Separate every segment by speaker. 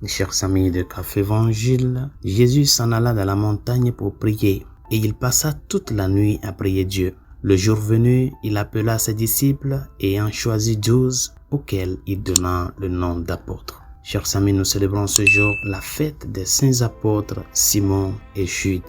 Speaker 1: Mes chers amis de Café Évangile, Jésus s'en alla dans la montagne pour prier et il passa toute la nuit à prier Dieu. Le jour venu, il appela ses disciples et en choisit 12 auxquels il donna le nom d'apôtres. Chers amis, nous célébrons ce jour la fête des saints apôtres Simon et Jude.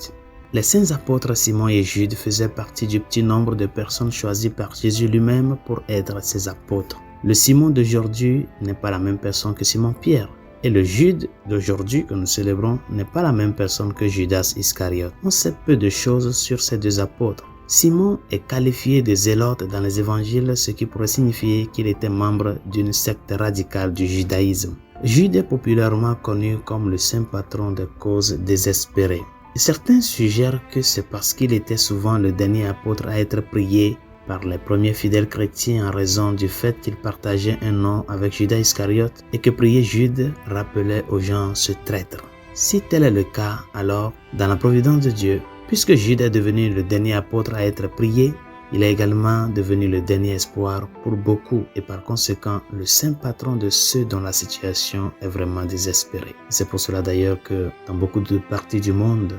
Speaker 1: Les saints apôtres Simon et Jude faisaient partie du petit nombre de personnes choisies par Jésus lui-même pour être ses apôtres. Le Simon d'aujourd'hui n'est pas la même personne que Simon-Pierre. Et le Jude d'aujourd'hui que nous célébrons n'est pas la même personne que Judas Iscariote. On sait peu de choses sur ces deux apôtres. Simon est qualifié de zélote dans les évangiles, ce qui pourrait signifier qu'il était membre d'une secte radicale du judaïsme. Jude est populairement connu comme le saint patron des causes désespérées. Et certains suggèrent que c'est parce qu'il était souvent le dernier apôtre à être prié par les premiers fidèles chrétiens en raison du fait qu'il partageait un nom avec Judas Iscariote et que prier Jude rappelait aux gens ce traître. Si tel est le cas, alors, dans la providence de Dieu, puisque Jude est devenu le dernier apôtre à être prié, il est également devenu le dernier espoir pour beaucoup et par conséquent le saint patron de ceux dont la situation est vraiment désespérée. C'est pour cela d'ailleurs que dans beaucoup de parties du monde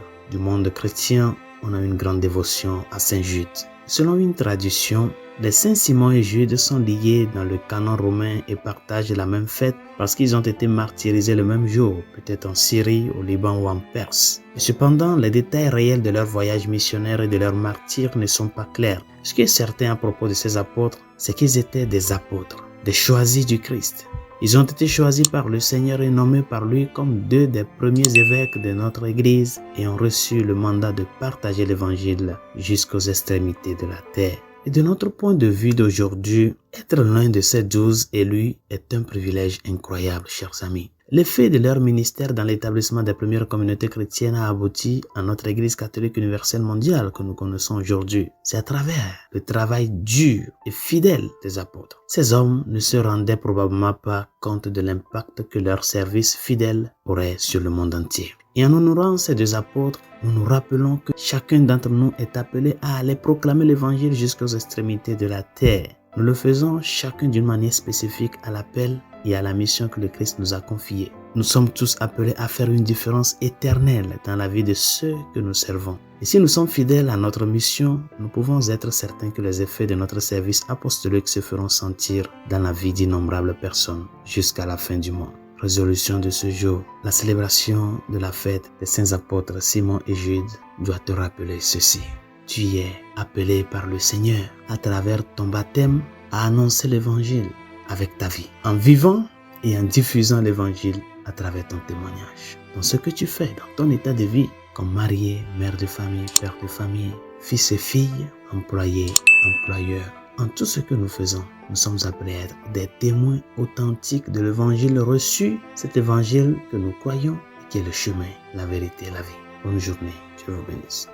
Speaker 1: chrétien, on a une grande dévotion à Saint Jude. Selon une tradition, les saints Simon et Jude sont liés dans le canon romain et partagent la même fête parce qu'ils ont été martyrisés le même jour, peut-être en Syrie, au Liban ou en Perse. Et cependant, les détails réels de leur voyage missionnaire et de leur martyre ne sont pas clairs. Ce qui est certain à propos de ces apôtres, c'est qu'ils étaient des apôtres, des choisis du Christ. Ils ont été choisis par le Seigneur et nommés par lui comme deux des premiers évêques de notre Église et ont reçu le mandat de partager l'Évangile jusqu'aux extrémités de la terre. Et de notre point de vue d'aujourd'hui, être l'un de ces 12 élus est un privilège incroyable, chers amis. L'effet de leur ministère dans l'établissement des premières communautés chrétiennes a abouti à notre Église catholique universelle mondiale que nous connaissons aujourd'hui. C'est à travers le travail dur et fidèle des apôtres. Ces hommes ne se rendaient probablement pas compte de l'impact que leur service fidèle aurait sur le monde entier. Et en honorant ces deux apôtres, nous nous rappelons que chacun d'entre nous est appelé à aller proclamer l'évangile jusqu'aux extrémités de la terre. Nous le faisons chacun d'une manière spécifique à l'appel et à la mission que le Christ nous a confiée. Nous sommes tous appelés à faire une différence éternelle dans la vie de ceux que nous servons. Et si nous sommes fidèles à notre mission, nous pouvons être certains que les effets de notre service apostolique se feront sentir dans la vie d'innombrables personnes jusqu'à la fin du monde. Résolution de ce jour, la célébration de la fête des saints apôtres Simon et Jude doit te rappeler ceci. Tu es appelé par le Seigneur à travers ton baptême à annoncer l'évangile avec ta vie, en vivant et en diffusant l'évangile à travers ton témoignage. Dans ce que tu fais, dans ton état de vie, comme marié, mère de famille, père de famille, fils et fille, employé, employeur, en tout ce que nous faisons, nous sommes appelés à être des témoins authentiques de l'évangile reçu, cet évangile que nous croyons et qui est le chemin, la vérité et la vie. Bonne journée, Dieu vous bénisse.